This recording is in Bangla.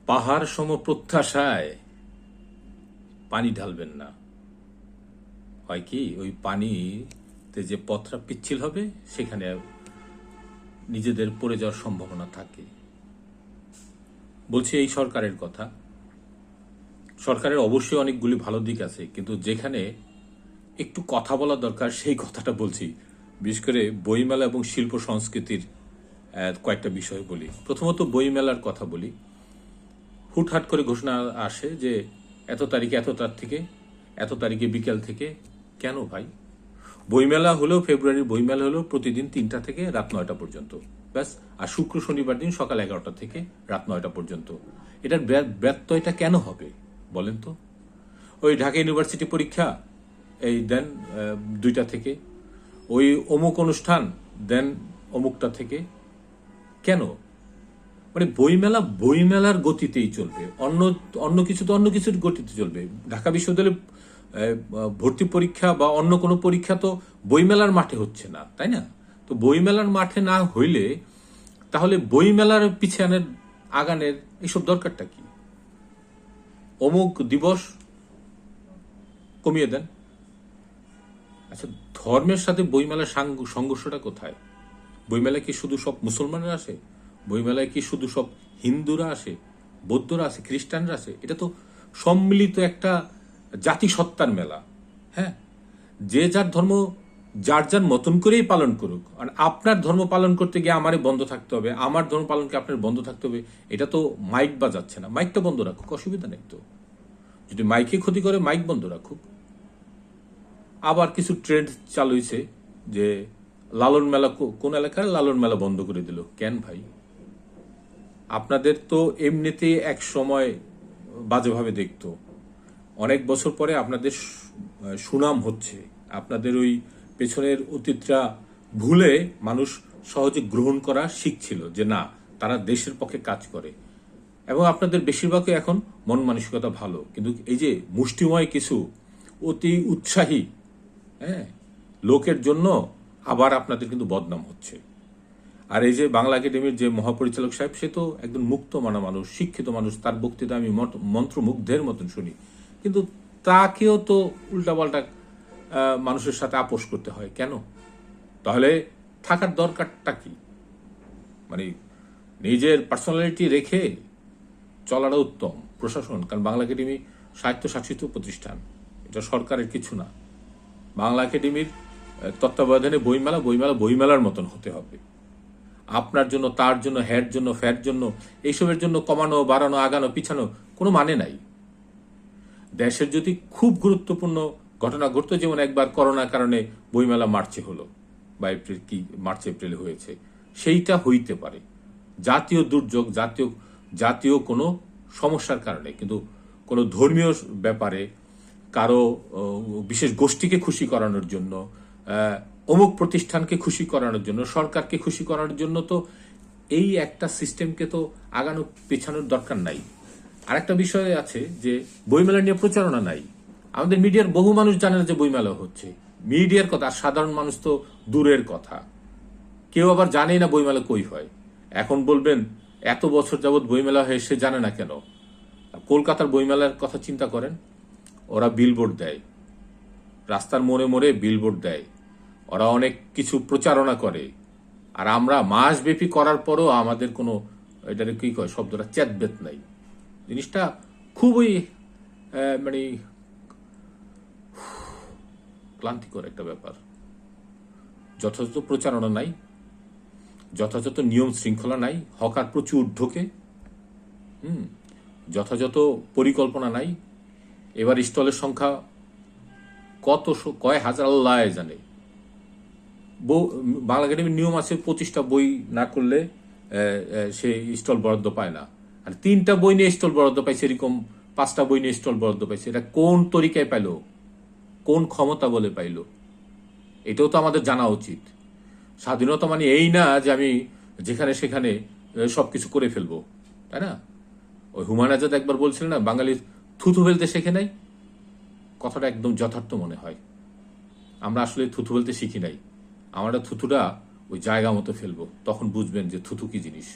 পাহাড় সম প্রত্যাশায় পানি ঢালবেন না। হয় কি, ওই পানিতে যে পথটা পিচ্ছিল হবে সেখানে নিজেদের পড়ে যাওয়ার সম্ভাবনা থাকে। বলছি এই সরকারের কথা। সরকারের অবশ্যই অনেকগুলি ভালো দিক আছে, কিন্তু যেখানে একটু কথা বলা দরকার সেই কথাটা বলছি। বিশেষ করে বইমেলা এবং শিল্প সংস্কৃতির কয়েকটা বিষয় বলি। প্রথমত বইমেলার কথা বলি। হুটহাট করে ঘোষণা আসে যে এত তারিখে এত তারিখে বিকেল থেকে। কেন ভাই? বইমেলা হলেও, ফেব্রুয়ারির বইমেলা হলেও প্রতিদিন 3টা থেকে রাত 9টা পর্যন্ত, ব্যাস। আর শুক্র শনিবার দিন সকাল 11টা থেকে রাত 9টা পর্যন্ত। এটার ব্যত্যয়টা কেন হবে বলেন তো? ওই ঢাকা ইউনিভার্সিটি পরীক্ষা এই দেন 2টা থেকে, ওই অমুক অনুষ্ঠান দেন অমুকটা থেকে। কেন? মানে বইমেলার গতিতেই চলবে, অন্য কিছু তো অন্য কিছুর গতিতে চলবে। ঢাকা বিশ্ববিদ্যালয়ে ভর্তি পরীক্ষা বা অন্য কোনো পরীক্ষা তো বইমেলার মাঠে হচ্ছে না, তাই না? তো বইমেলার মাঠে না হইলে তাহলে বইমেলার পিছনের আগানের এইসব দরকারটা কি? অমুক দিবস কমিয়ে দেন। আচ্ছা, ধর্মের সাথে বইমেলার সংঘর্ষটা কোথায়? বইমেলায় কি শুধু সব মুসলমানরা আসে? বইমেলায় কি শুধু সব হিন্দুরা আসে, বৌদ্ধরা আসে, খ্রিস্টানরা আসে? এটা তো সম্মিলিত একটা জাতিসত্তার মেলা। হ্যাঁ, যে যার ধর্ম যার যার মতন করেই পালন করুক। আর আপনার ধর্ম পালন করতে গিয়ে আমারে বন্ধ থাকতে হবে, আমার ধর্ম পালনকে আপনার বন্ধ থাকতে হবে, এটা তো মাইক বাজাচ্ছে না। মাইকটা বন্ধ রাখুক, অসুবিধা নেই তো। যদি মাইকে ক্ষতি করে মাইক বন্ধ রাখুক। আবার কিছু ট্রেন্ড চালু হয়েছে যে লালন মেলা, কোন এলাকার লালন মেলা বন্ধ করে দিল। কেন ভাই? আপনাদের তো এমনিতেই এক সময় বাজেভাবে দেখতো, অনেক বছর পরে আপনাদের সুনাম হচ্ছে। আপনাদের ওই পেছনের অতীতটা ভুলে মানুষ সহজে গ্রহণ করা শিখছিল যে না, তারা দেশের পক্ষে কাজ করে। এবং আপনাদের বেশিরভাগই এখন মন মানসিকতা ভালো, কিন্তু এই যে মুষ্টিময় কিছু অতি উৎসাহী লোকের জন্য আবার আপনাদের কিন্তু বদনাম হচ্ছে। আর এই যে বাংলা একাডেমির যে মহাপরিচালক সাহেব, সে তো একদম মুক্ত মানা মানুষ, শিক্ষিত মানুষ। তার বক্তৃতা আমি মন্ত্রমুগ্ধের মতন শুনি, কিন্তু তাকেও তো উল্টাপাল্টা মানুষের সাথে আপোষ করতে হয় কেন? তাহলে থাকার দরকারটা কি? মানে নিজের পার্সোনালিটি রেখে চলাটা উত্তম। প্রশাসন, কারণ বাংলা একাডেমি স্বায়ত্তশাসিত প্রতিষ্ঠান, এটা সরকারের কিছু না। বাংলা একাডেমির তত্ত্বাবধানে বইমেলার মতন হতে হবে। আপনার জন্য, তার জন্য, হ্যার জন্য, ফ্যার জন্য, এইসবের জন্য কমানো, বাড়ানো, আগানো, পিছানো কোনো মানে নাই। দেশের যদি খুব গুরুত্বপূর্ণ ঘটনা ঘটতো, যেমন একবার করোনার কারণে বইমেলা মার্চে হলো বা মার্চ এপ্রিলে হয়েছে, সেইটা হইতে পারে জাতীয় দুর্যোগ, জাতীয় কোনো সমস্যার কারণে। কিন্তু কোনো ধর্মীয় ব্যাপারে কারো বিশেষ গোষ্ঠীকে খুশি করানোর জন্য, অমুক প্রতিষ্ঠানকে খুশি করানোর জন্য, সরকারকে খুশি করানোর জন্য তো এই একটা সিস্টেমকে তো আগানো পেছানোর দরকার নাই। আরেকটা বিষয় আছে যে বইমেলা নিয়ে প্রচারণা নাই। আমাদের মিডিয়ার বহু মানুষ জানে না যে বইমেলা হচ্ছে। মিডিয়ার কথা, আর সাধারণ মানুষ তো দূরের কথা। কেউ আবার জানেই না বইমেলা কই হয়। এখন বলবেন এত বছর যাবৎ বইমেলা হয়ে সে জানে না কেন? কলকাতার বইমেলার কথা চিন্তা করেন। ওরা বিলবোর্ড দেয়, রাস্তার মোড়ে মোড়ে বিলবোর্ড দেয়, ওরা অনেক কিছু প্রচারণা করে। আর আমরা মাসব্যাপী করার পরও আমাদের কোনো, এটার কি কয় শব্দটা, চেতবেত নাই। জিনিসটা খুবই মানে ক্লান্তিকর একটা ব্যাপার। যথাযথ প্রচারণা নাই, যথাযথ নিয়ম শৃঙ্খলা নাই, হকার প্রচুর ঢোকে, যথাযথ পরিকল্পনা নাই। এবার স্টলের সংখ্যা কয় হাজার আল্লাহ জানে। বাংলা একাডেমির নিয়ম আছে 25টা বই না করলে সে স্টল বরাদ্দ পায় না। আর 3টা বই নিয়ে স্টল বরাদ্দ পাইছে, এরকম 5টা বই নিয়ে স্টল বরাদ্দ পাইছে। এটা কোন তরিকায় পাইলো? কোন ক্ষমতা বলে পাইলো? এটাও তো আমাদের জানা উচিত। স্বাধীনতা মানে এই না যে আমি যেখানে সেখানে সবকিছু করে ফেলবো, তাই না? ওই হুমায়ুন আজাদ একবার বলছিলেন না, বাঙালি থুথু ফেলতে শেখে নাই। কথাটা একদম যথার্থ মনে হয়। আমরা আসলে থুথু ফেলতে শিখি নাই। আমরা থুতুটা ওই জায়গা মতো ফেলবো, তখন বুঝবেন যে থুতু কি জিনিস।